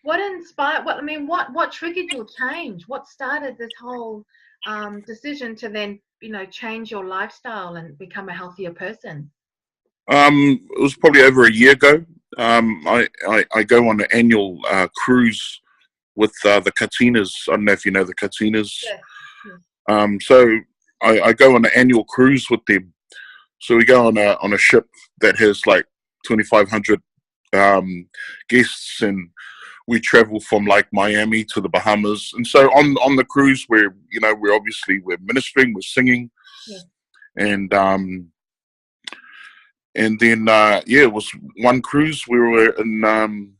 What inspired? What I mean, what triggered your change? What started this whole decision to then, change your lifestyle and become a healthier person? It was probably over a year ago. I go on an annual cruise with the Katinas. I don't know if you know the Katinas. Yes. Yes. So I go on an annual cruise with them. So we go on a ship that has like 2,500 guests, and we travel from like Miami to the Bahamas. And so on the cruise, we're ministering, we're singing, Yes. and and then it was one cruise. We were in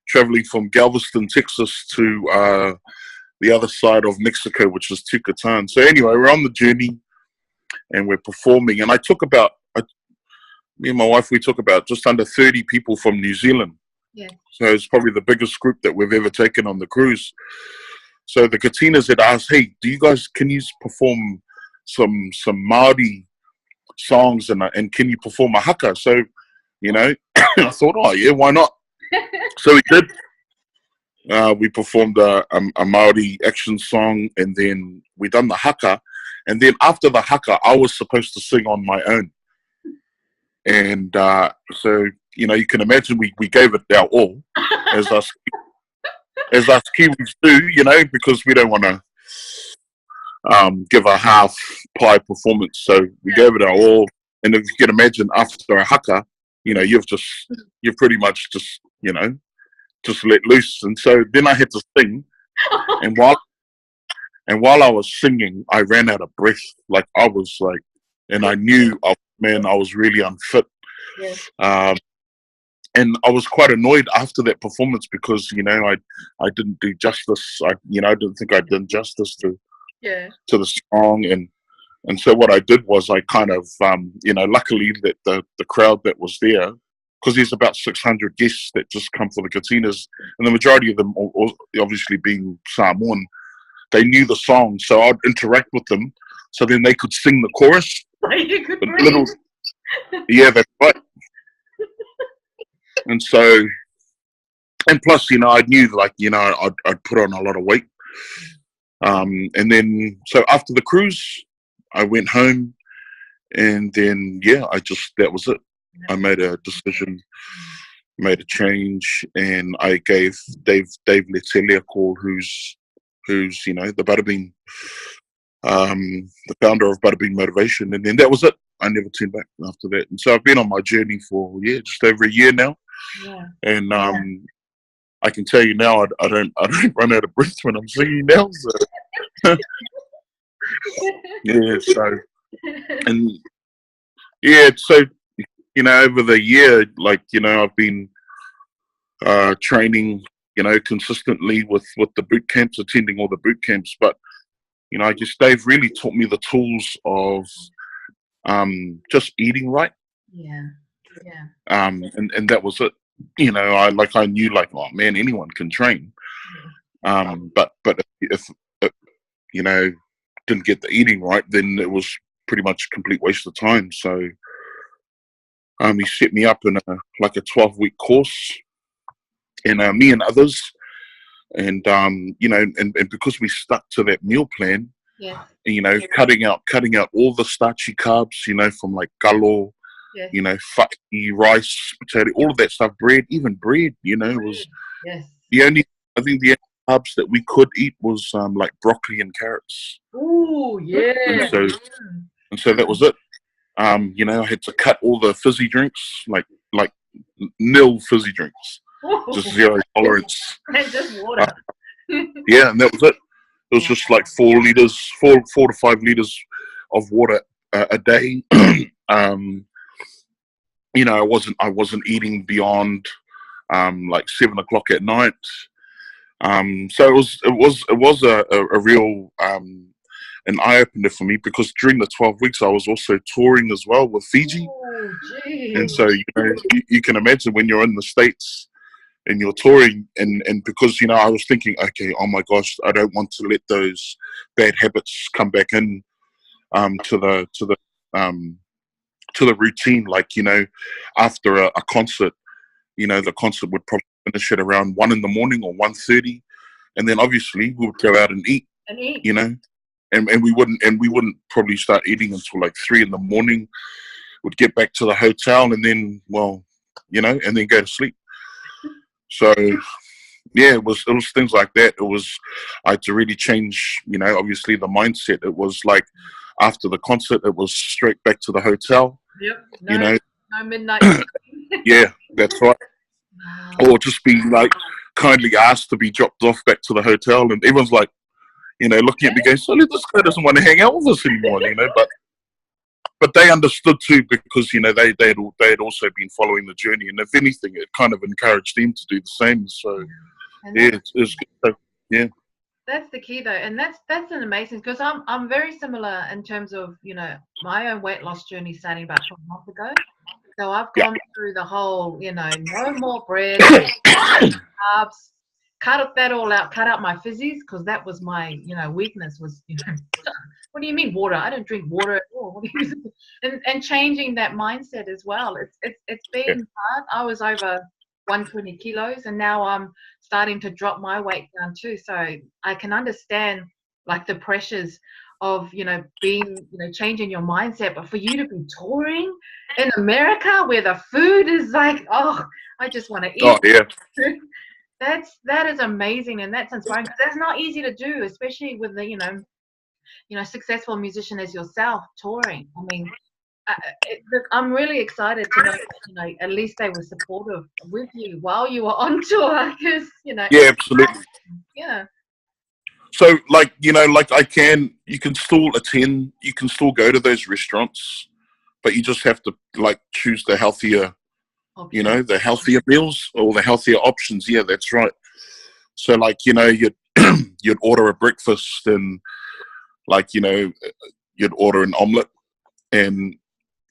traveling from Galveston, Texas, to the other side of Mexico, which is Yucatan. So anyway, we're on the journey and we're performing. And me and my wife, we took about just under 30 people from New Zealand. Yes. So it's probably the biggest group that we've ever taken on the cruise. So the Katinas had asked, "Hey, can you perform some Māori songs and can you perform a haka?" So, I thought, oh yeah, why not? So we did. We performed a Māori action song, and then we done the haka. And then after the haka, I was supposed to sing on my own. And so, you can imagine we gave it our all, as us Kiwis do, because we don't want to give a half pie performance. So we gave it our all. And if you can imagine, after a haka, you've pretty much just let loose. And so then I had to sing, and while I was singing, I ran out of breath. Like I was like, and I knew, I was really unfit. Yes. And I was quite annoyed after that performance because I didn't do justice. I didn't think I did justice to the song, and so what I did was I kind of luckily that the crowd that was there, because there's about 600 guests that just come for the Katinas, and the majority of them, obviously being Samoan, they knew the song, so I'd interact with them, so then they could sing the chorus. You could breathe. Yeah, that's right. And so, and plus, I knew, like, I'd put on a lot of weight. And then, so after the cruise, I went home, and then, that was it. I made a decision, made a change, and I gave Dave Leteli a call, who's the Butterbean, the founder of Butterbean Motivation, and then that was it. I never turned back after that, and so I've been on my journey for just over a year now. Yeah. And I can tell you now, I don't run out of breath when I'm singing now. So yeah, so and so over the year, like I've been training, consistently with the boot camps, attending all the boot camps. But I guess Dave really taught me the tools of just eating right. Yeah. Yeah. And that was it. I knew, like, oh man, anyone can train. But if didn't get the eating right, then it was pretty much a complete waste of time. So he set me up in a 12-week course, and me and others, and and because we stuck to that meal plan, cutting out all the starchy carbs, from like kalo, faki, rice, potato, all of that stuff, bread, even bread, was the only, I think the only carbs that we could eat was like broccoli and carrots. Ooh, yeah. And so that was it. I had to cut all the fizzy drinks, like nil fizzy drinks, just zero tolerance. And just water. Yeah, and that was it. It was just like 4 to 5 liters of water a day. I wasn't eating beyond like 7 o'clock at night. So it was a real an eye opener for me, because during the 12 weeks I was also touring as well with Fiji. Oh, and so you can imagine when you're in the States and you're touring, and because I was thinking, okay, oh my gosh, I don't want to let those bad habits come back in to the routine, like after a concert, you know, the concert would probably finish at around 1 in the morning or 1:30, and then obviously we would go out and eat, And eat. you know, and we wouldn't probably start eating until like 3 in the morning. Would get back to the hotel and then, well, you know, and then go to sleep. So yeah, it was things like that. I had to really change, you know, obviously the mindset. It was like after the concert, it was straight back to the hotel. Yep. You know, No midnight. yeah, that's right. Wow. Or just being like kindly asked to be dropped off back to the hotel, and everyone's like, you know, looking at me going, "So this guy doesn't want to hang out with us anymore," you know. But they understood too, because you know they had also been following the journey, and if anything, it kind of encouraged them to do the same. So And yeah, it's good. So, yeah. that's the key though, and that's an amazing, because I'm very similar in terms of, you know, my own weight loss journey starting about 12 months ago. So I've Yeah. gone through the whole, you know, no more bread, no more carbs, cut that all out, cut out my fizzies, because that was my, you know, weakness was, you know, what do you mean water? I don't drink water at all. What do you and changing that mindset as well. It's Yeah. been hard. I was over 120 kilos, and now I'm starting to drop my weight down too. So I can understand like the pressures of, you know, being, you know, changing your mindset, but for you to be touring in America where the food is like, oh, I just want to Oh eat. yeah. That is amazing, and that's inspiring, because that's not easy to do, especially with the, you know, successful musician as yourself touring. I mean, look, I'm really excited to know that, you know, at least they were supportive with you while you were on tour, because, you know, Yeah, absolutely. yeah. So, like, you know, like you can still attend, you can still go to those restaurants, but you just have to like choose the healthier, you know, the healthier meals or the healthier options. Yeah, that's right. So, like, you know, you'd order a breakfast, and like, you know, you'd order an omelette,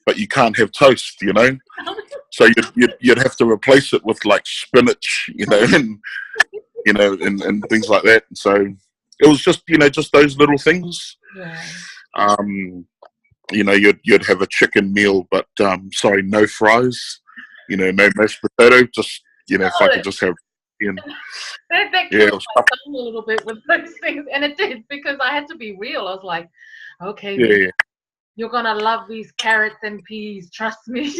but you can't have toast, you know. So you'd have to replace it with like spinach, you know, and you know, and things like that. So it was just, you know, just those little things. Yeah. You know, you'd have a chicken meal, but sorry, no fries. You know, no mashed potato. Just, you know, if I could just have. And, That yeah, killed it was my tough. tongue a little bit with those things, and it did, because I had to be real. I was like, okay, Yeah, Vic, yeah. you're gonna love these carrots and peas, trust me.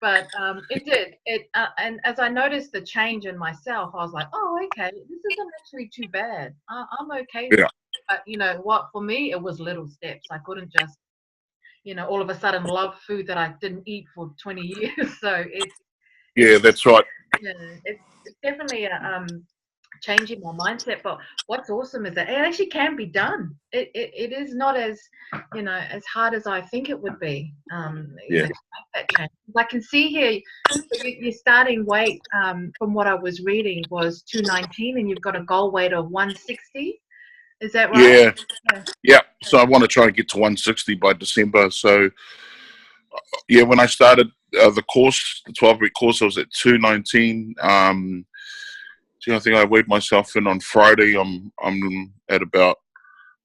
But it did it, and as I noticed the change in myself, I was like, oh, okay, this isn't actually too bad. I'm okay now. Yeah, But you know what, for me it was little steps. I couldn't just, you know, all of a sudden love food that I didn't eat for 20 years. So it's yeah, that's right. yeah, it's definitely a changing my mindset. But what's awesome is that it actually can be done. It is not as, you know, as hard as I think it would be. You know, Yeah, to make that change. I can see here, so your starting weight, from what I was reading, was 219, and you've got a goal weight of 160. Is that right? yeah, Yeah. yeah. So I want to try and get to 160 by December. So yeah, when I started the course, the 12-week course, I was at 219. I think I weighed myself in on Friday. I'm at about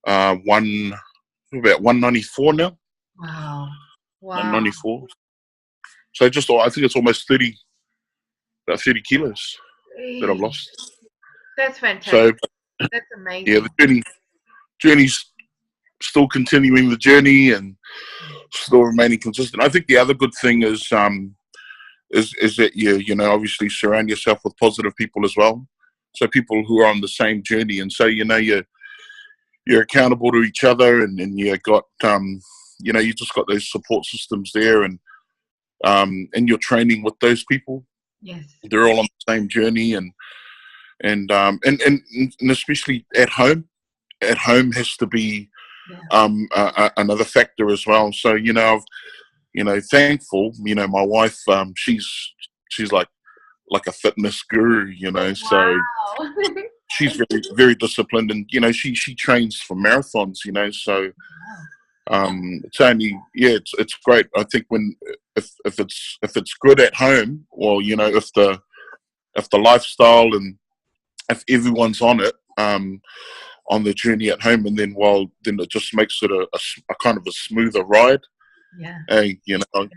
194 now. Wow. Wow. 194. So I think it's almost 30, about 30 kilos that I've Gee, lost. that's fantastic. So That's yeah, amazing. the journey's still continuing the journey and still remaining consistent. I think the other good thing is that you know, obviously surround yourself with positive people as well. So people who are on the same journey, and so you know you're accountable to each other, and you got you know, you just got those support systems there, and you're training with those people. Yes. They're all on the same journey, and especially at home. At home has to be Yeah. another factor as well. So you know, you know, thankful. You know, my wife, she's like a fitness guru. You know, so Wow. she's very disciplined, and you know, she trains for marathons. You know, so it's only, yeah, it's great. I think when if it's good at home, or you know, if the lifestyle and if everyone's on it, on the journey at home, and then then it just makes it a kind of a smoother ride. Yeah. Hey, you know,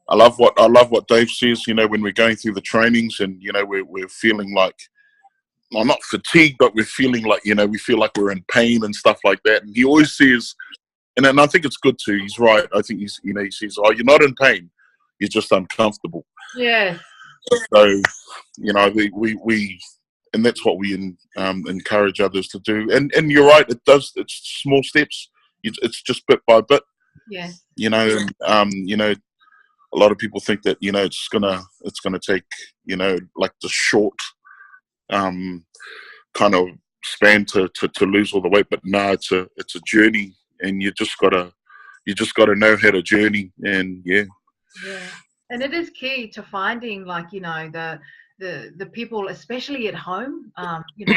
I love what Dave says. You know, when we're going through the trainings, and you know, we're feeling like, well, not fatigued, but we're feeling like, you know, we feel like we're in pain and stuff like that. And he always says, and I think it's good too. He's right. I think he's, you know, he says, "Oh, you're not in pain. You're just uncomfortable." Yes. So, you know, we and that's what we encourage others to do. And you're right. It does. It's small steps. It's just bit by bit. Yes. You know, and you know, a lot of people think that, you know, it's gonna take, you know, like the short kind of span to lose all the weight, but no, it's a journey, and you just gotta know how to journey, and yeah. Yeah, and it is key to finding, like, you know, the people, especially at home, you know,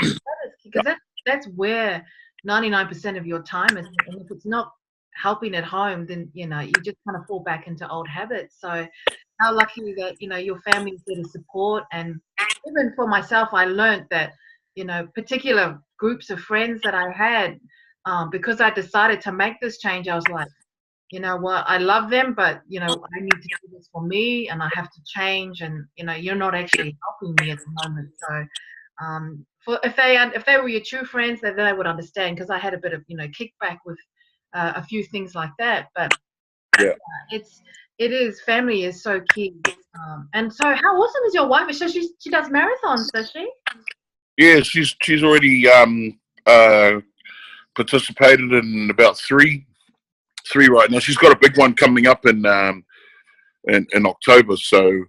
because that's where 99% of your time is. And if it's not helping at home, then, you know, you just kind of fall back into old habits. So how lucky that, you know, your family's there to support. And even for myself, I learned that, you know, particular groups of friends that I had, because I decided to make this change, I was like, you know what, I love them, but, you know, I need to do this for me, and I have to change, and, you know, you're not actually helping me at the moment. So for if they were your true friends, then they would understand, because I had a bit of, you know, kickback with a few things like that. But Yeah. it is, family is so key. And so how awesome is your wife? So she does marathons, does she? Yeah, she's already participated in about three right now. She's got a big one coming up in October. So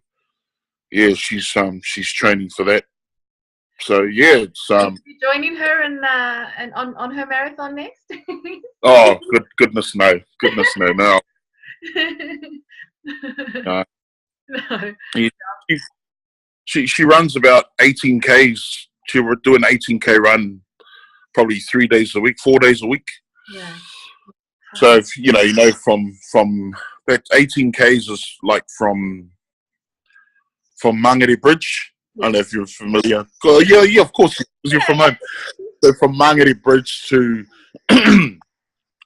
yeah, she's training for that. So yeah, it's Will you be joining her and on her marathon next? oh, goodness no, no. No. Yeah, she runs about 18 Ks. She would do an 18K run probably 3 days a week, 4 days a week. Yeah. So if, you know, from that 18 Ks is like from Mangere Bridge. I don't know if you're familiar. Oh, yeah, of course, because you're from home. So from Mangere Bridge to,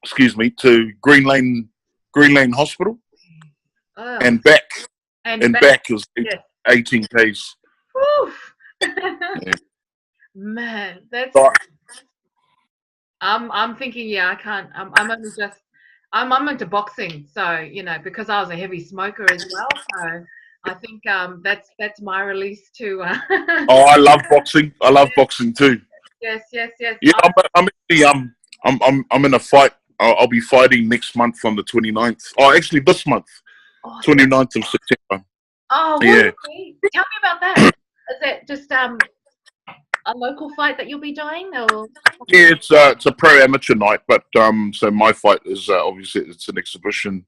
excuse me, to Green Lane Hospital, Oh. and back, And back is yes. 18 Ks. Yeah. Man, that's. So, I'm thinking, yeah, I can't. I'm only just. I'm into boxing, so, you know, because I was a heavy smoker as well. So I think that's my release to. oh, I love boxing. I love boxing too. Yes, yes, yes. Yeah, I'm actually, I'm in a fight. I'll be fighting next month on the 29th. Oh, actually, this month, Oh, 29th of September. oh, Yeah. tell me about that. Is it just a local fight that you'll be doing, or? Yeah, it's a pro amateur night, but so my fight is obviously it's an exhibition,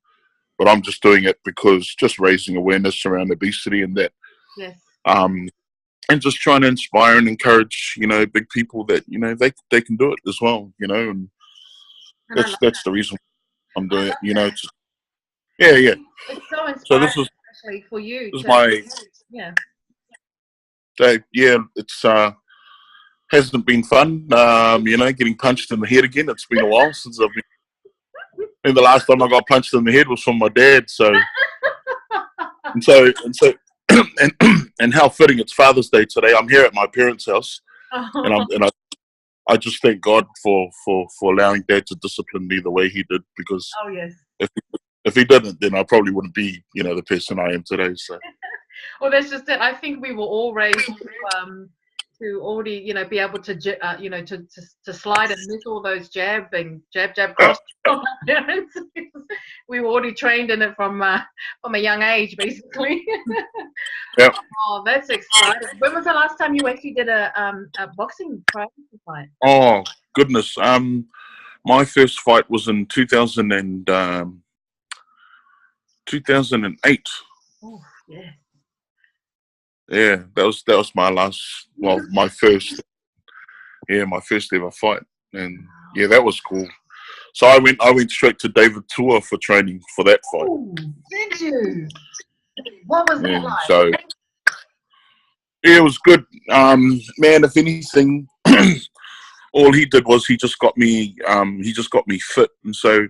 but I'm just doing it because just raising awareness around obesity and that, Yes. and just trying to inspire and encourage, you know, big people that, you know, they can do it as well, you know, and that's the reason I'm doing it, you know. Yeah. It's so So inspiring, this is especially for you to. my Yeah. yeah. It's hasn't been fun, you know, getting punched in the head again. It's been a while since I've been. And the last time I got punched in the head was from my dad. So and so and and how fitting, it's Father's Day today. I'm here at my parents' house, and I just thank God for allowing Dad to discipline me the way he did, because Oh yes. if he didn't, then I probably wouldn't be, you know, the person I am today. So Well, that's just it. I think we were all raised to already, you know, be able to, you know, to slide and miss all those jab cross from our parents. We were already trained in it from a young age, basically. yeah. Oh, that's exciting. When was the last time you actually did a boxing fight? Oh goodness. My first fight was in 2008. Oh, yeah. Yeah, that was my last. Well, my first ever fight, and yeah, that was cool. So I went straight to David Tour for training for that fight. Ooh, did you? What was that like? So yeah, it was good. Man, if anything, all he did was he just got me fit, and so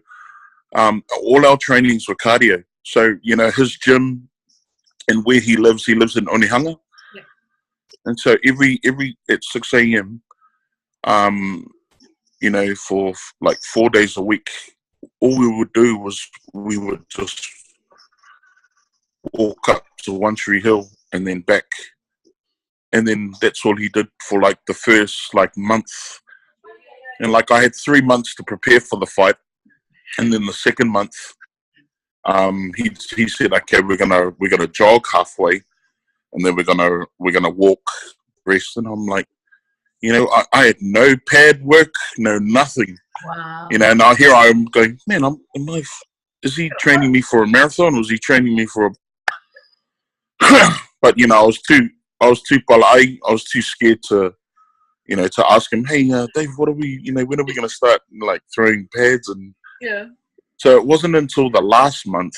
all our trainings were cardio. So, you know, his gym and where he lives in Onehunga. Yeah. And so every at 6 a.m., you know, for like 4 days a week, all we would do was we would just walk up to One Tree Hill and then back. And then that's all he did for like the first like month. And like I had 3 months to prepare for the fight. And then the second month, he said, okay, we're gonna jog halfway, and then we're gonna walk rest. And I'm like, you know, I had no pad work, no nothing. Wow. You know, now here I am going, man, is he training me for a marathon, or is he training me for a but you know, I was too polite, I was too scared to, you know, to ask him, hey, Dave, when are we gonna start like throwing pads? And Yeah. so it wasn't until the last month,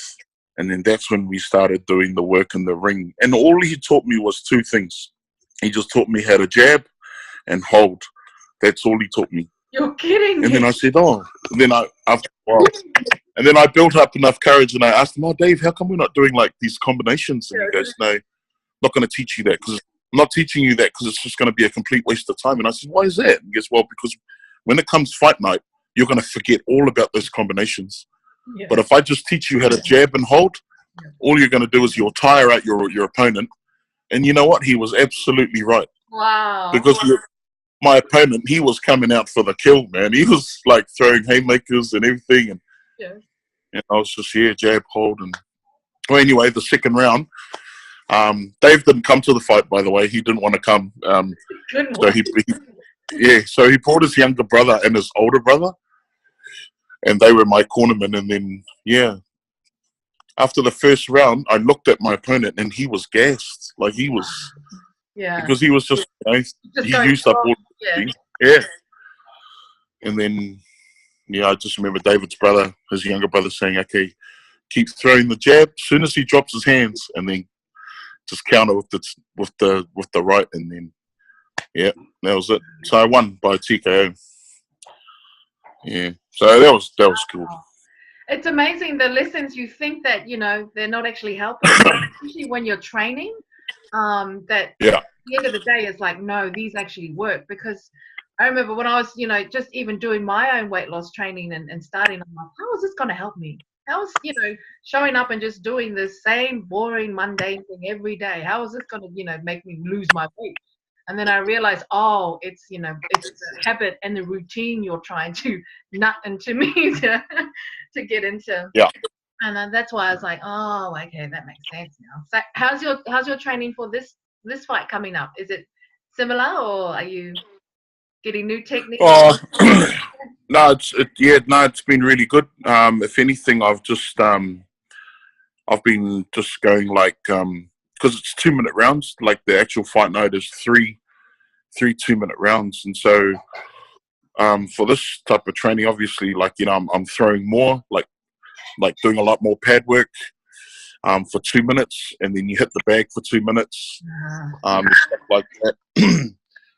and then that's when we started doing the work in the ring. And all he taught me was two things. He just taught me how to jab and hold. That's all he taught me. You're kidding And me. then I said, oh. And then after a while, and then I built up enough courage, and I asked him, oh, Dave, how come we're not doing like these combinations? And he goes, no, I'm not going to teach you that, because I'm not teaching you that because it's just going to be a complete waste of time. And I said, why is that? And he goes, well, because when it comes fight night, you're going to forget all about those combinations. Yeah. But if I just teach you how to jab and hold, all you're going to do is you'll tire out your opponent. And you know what? He was absolutely right. Wow. Because my opponent, he was coming out for the kill, man. He was like throwing haymakers and everything. And, and I was just, jab, hold. And well, anyway, the second round, Dave didn't come to the fight, by the way. He didn't want to come. So he brought his younger brother and his older brother. And they were my cornermen. And then, after the first round, I looked at my opponent and he was gassed. Like he was, because he was just, you know, he used up all the things. Yeah. And then, I just remember David's brother, his younger brother, saying, okay, keep throwing the jab as soon as he drops his hands, and then just counter with the right. And then, that was it. So I won by TKO. Yeah. So that was cool. It's amazing the lessons you think that, you know, they're not actually helping, especially when you're training. That at the end of the day, it's like, no, these actually work. Because I remember when I was, you know, just even doing my own weight loss training and starting, I'm like, how is this going to help me? How is, you know, showing up and just doing the same boring, mundane thing every day? How is this going to, you know, make me lose my weight? And then I realized, oh, it's, you know, it's the habit and the routine you're trying to nut into me to get into. Yeah. And that's why I was like, oh, okay, that makes sense now. So how's your training for this fight coming up? Is it similar, or are you getting new techniques? No, it's been really good. If anything, I've been just going like, because it's 2-minute rounds. Like the actual fight night is three 2-minute rounds, and so for this type of training, obviously, like, you know, I'm throwing more, like doing a lot more pad work for 2 minutes, and then you hit the bag for 2 minutes, stuff like that.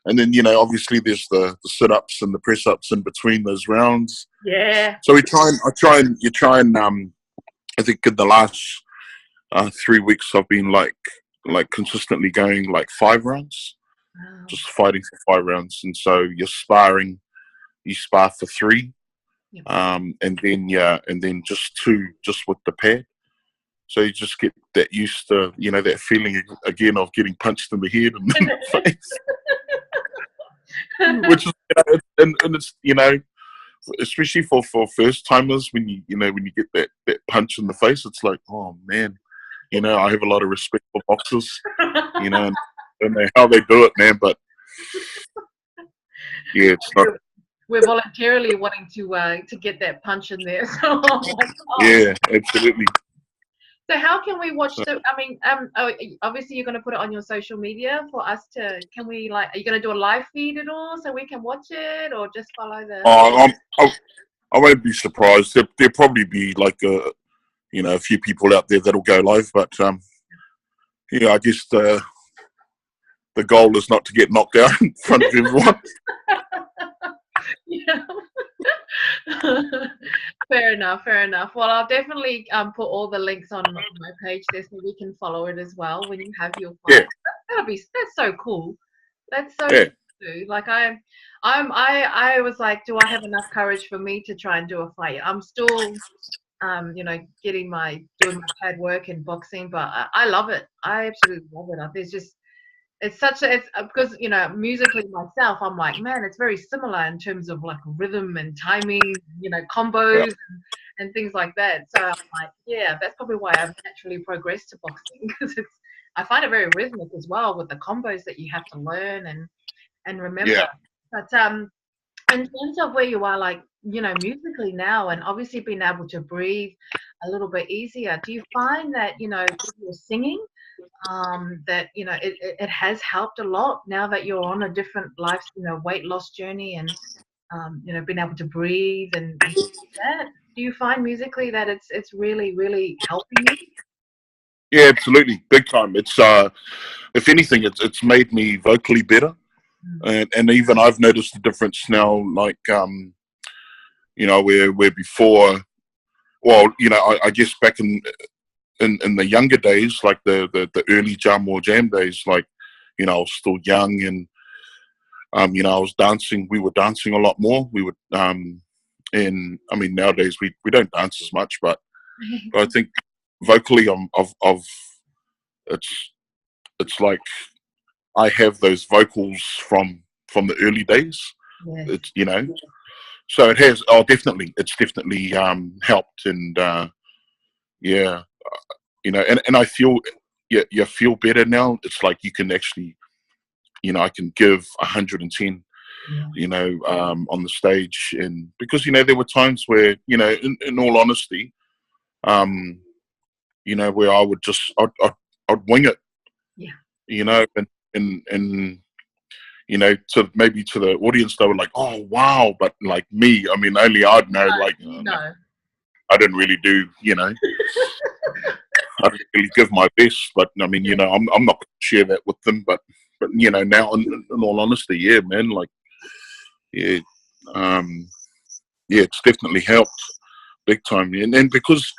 And then, you know, obviously there's the sit-ups and the press-ups in between those rounds. Yeah. So I try and I think in the last 3 weeks I've been like consistently going like 5 rounds. Wow. Just fighting for 5 rounds. And so you spar for 3. Yep. And then just 2 just with the pad. So you just get that used to, you know, that feeling again of getting punched in the head and in the face. Which is, you know, and it's, you know, especially for first timers, when you get that punch in the face, it's like, oh man, you know, I have a lot of respect for boxers, you know, and I don't know how they do it, man, but yeah, it's not. We're voluntarily wanting to get that punch in there. So, yeah, absolutely. So how can we watch the, I mean, obviously you're going to put it on your social media for us to, can we, like, are you going to do a live feed at all so we can watch it, or just follow the... I won't be surprised. There'll probably be like, you know, a few people out there that'll go live, but I guess the goal is not to get knocked out in front of everyone. Yeah. Fair enough, fair enough. Well, I'll definitely put all the links on my page there so we can follow it as well when you have your Yeah, fight. That's so cool. That's so yeah, good to do. Like I was like, do I have enough courage for me to try and do a fight? I'm still doing my pad work in boxing, but I love it. I absolutely love it. There's just it's because musically myself, I'm like, man, it's very similar in terms of like rhythm and timing, yeah. combos and things like that. So I'm like, yeah, that's probably why I've naturally progressed to boxing because I find it very rhythmic as well with the combos that you have to learn and remember. Yeah. But in terms of where you are, like, musically now, and obviously being able to breathe a little bit easier, do you find that, with your singing, that, it has helped a lot now that you're on a different life, weight loss journey and, being able to breathe and things like that? Do you find musically that it's really, really helping you? Yeah, absolutely, big time. It's if anything, it's made me vocally better, Mm. and even I've noticed the difference now. Like where before, well, I guess back in the younger days, like the early jam or jam days, like I was still young and I was dancing. We were dancing a lot more. We would and I mean nowadays we don't dance as much, but I think vocally I've it's it's like I have those vocals from the early days. Yes. It's so it has. Oh, definitely, it's definitely helped, and yeah, and I feel you feel better now. It's like you can actually, I can give 110, Yeah. on the stage, and because there were times where in all honesty, um, where I would just I'd wing it, Yeah. and to maybe to the audience, they were like, "Oh, wow!" But like me, I mean, only I'd know. Like, You no, know. I didn't really do. I didn't really give my best. But I mean, I'm not going to share that with them. But now in all honesty, yeah, man, like, yeah, um, yeah, it's definitely helped big time. And because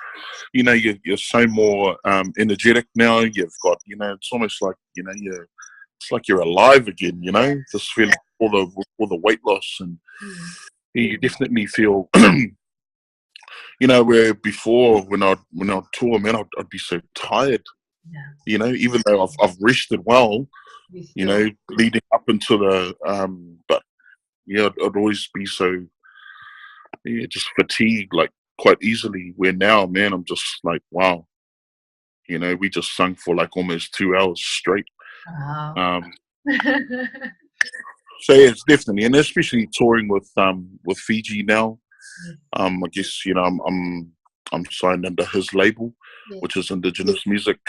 you're so more energetic now. You've got it's almost like it's like you're alive again. This feeling all the weight loss and Mm. you definitely feel where before when I'd tour, man, I'd be so tired, Yeah. even though I've rested well, You still. leading up into the but yeah, I'd always be so, yeah, just fatigued like quite easily, where now, man, I'm just like, wow, we just sung for like almost 2 hours straight. Wow. um so yeah, it's definitely, and especially touring with Fiji now. Yes. I guess I'm signed under his label, Yes. which is Indigenous music.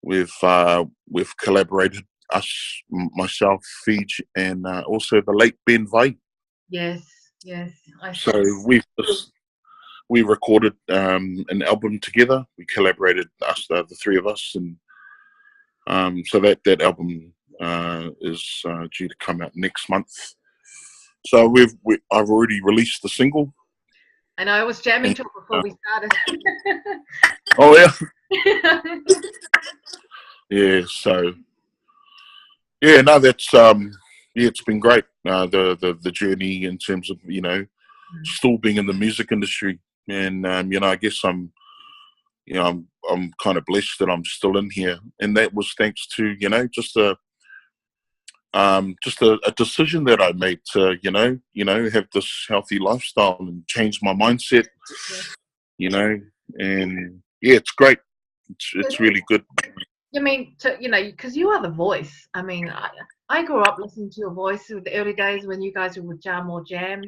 We've collaborated, myself, Fiji, and also the late Ben Vai. Yes. Yes. I So saw. we recorded an album together. We collaborated, us the three of us, and so that album is due to come out next month. So I've already released the single. And I was jamming And, to it before we started. oh yeah, yeah. So yeah, no, that's yeah, it's been great. The journey in terms of still being in the music industry, and I guess I'm kind of blessed that I'm still in here, and that was thanks to just a decision that I made to have this healthy lifestyle and change my mindset, Yes. you know, and yeah, it's great. It's really good. You mean because you are the voice. I mean, I grew up listening to your voice in the early days when you guys were with Jam or Jam.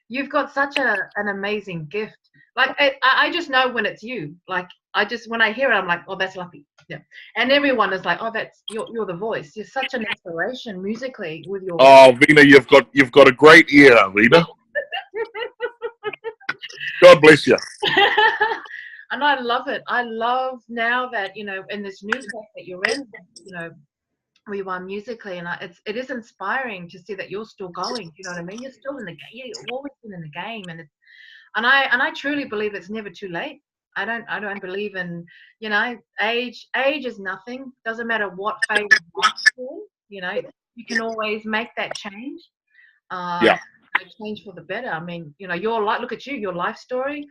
You've got such an amazing gift. Like I just know when it's you. Like I just when I hear it, I'm like, oh, that's Lapi. Yeah. And everyone is like, oh, that's you're the voice. You're such an inspiration musically with your voice. Oh, Vina, you've got a great ear, Vina. God bless you. And I love it. I love now that in this new place that you're in, where you are musically, and it is inspiring to see that you're still going. You know what I mean? You're still in the game. You've always been in the game, and And I truly believe it's never too late. I don't believe in, you know, age is nothing. Doesn't matter what phase of life you're in, you know, you can always make that change. Yeah. Change for the better. I mean, you know, your life, look at you, your life story,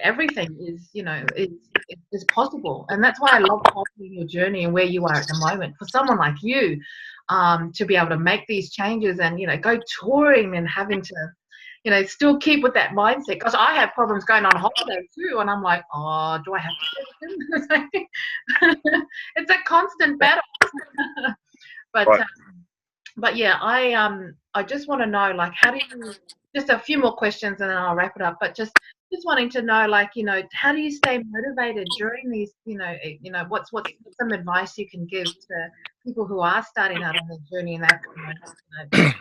everything is, you know, is possible. And that's why I love following your journey and where you are at the moment. For someone like you, to be able to make these changes and, you know, go touring and having to, you know, still keep with that mindset. Because I have problems going on holiday too, and I'm like, oh, do I have to do this? It's a constant battle. but Right. but yeah, I just want to know, like, how do you, just a few more questions and then I'll wrap it up. But just wanting to know, like, you know, how do you stay motivated during these, you know, what's some advice you can give to people who are starting out on their journey and they're kind of, you know,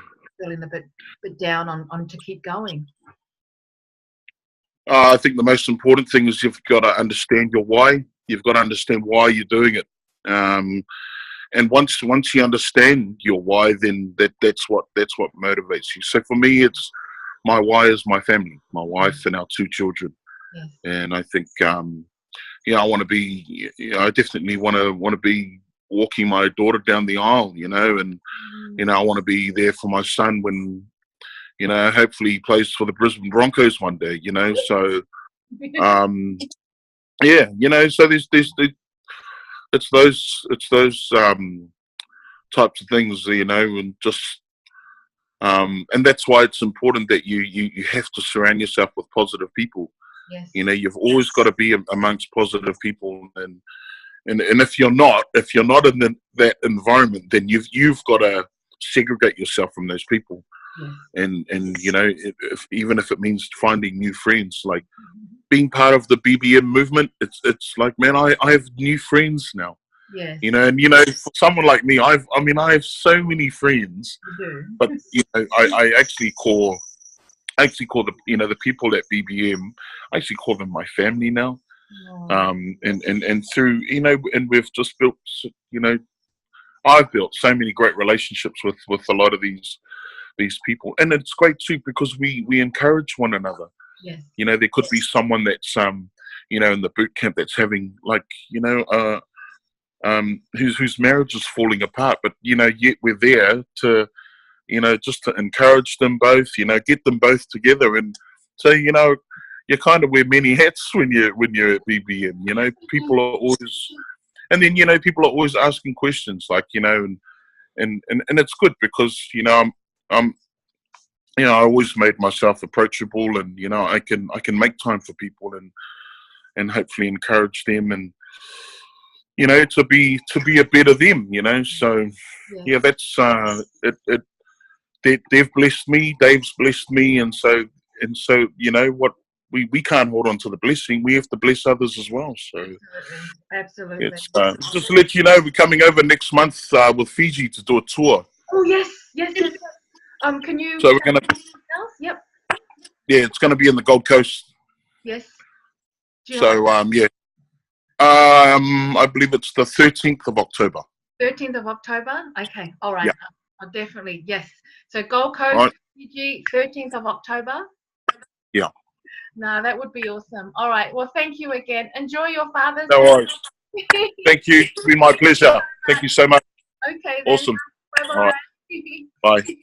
feeling a bit down on to keep going? I think the most important thing is you've got to understand your why. You've got to understand why you're doing it. And once you understand your why, then that's what motivates you. So for me, it's my why is my family, my wife and our 2 children. Yes. And I think you know, I want to be, you know, I definitely want to be walking my daughter down the aisle, you know, and you know, I want to be there for my son when, you know, hopefully he plays for the Brisbane Broncos one day, you know. So yeah, you know, so there's it's those types of things, you know, and just and that's why it's important that you have to surround yourself with positive people. Yes. You know, you've always got to be amongst positive people, and if you're not in that environment, then you've got to segregate yourself from those people. Yes. And you know, even if it means finding new friends, like being part of the BBM movement, it's like, man, I have new friends now. Yes. You know, and you know, for someone like me, I have so many friends, You do. but you know, I actually call the, you know, the people at BBM, I actually call them my family now. Oh. And through, you know, and we've just built, you know, I've built so many great relationships with a lot of these people, and it's great too because we encourage one another. Yes. You know, there could be someone that's you know, in the boot camp that's having, like, you know, whose marriage is falling apart, but you know, yet we're there to, you know, just to encourage them both, you know, get them both together. And so, you know, you kind of wear many hats when you're at BBM. You know, people are always, and then, you know, people are always asking questions, like, you know, and it's good because, you know, I'm you know, I always made myself approachable, and you know, I can make time for people and hopefully encourage them, and you know, to be a better them, you know. So yeah, that's they've blessed me, Dave's blessed me, and so you know what, we can't hold on to the blessing, we have to bless others as well. So Absolutely. it's just to let you know, we're coming over next month with Fiji to do a tour. Oh yes. Can you? So we're gonna, Yep. yeah, it's gonna be in the Gold Coast. Yes. Do you know So what? yeah, I believe it's the 13th of October. 13th of October. Okay. All right. Yeah. I'll definitely, yes. So Gold All Coast, right. Fiji, 13th of October. Yeah. No, that would be awesome. All right. Well, thank you again. Enjoy your Father's No Day. worries. Thank you. It's been my pleasure. Thank you so much. Okay then. Awesome. Bye-bye. All right. Bye.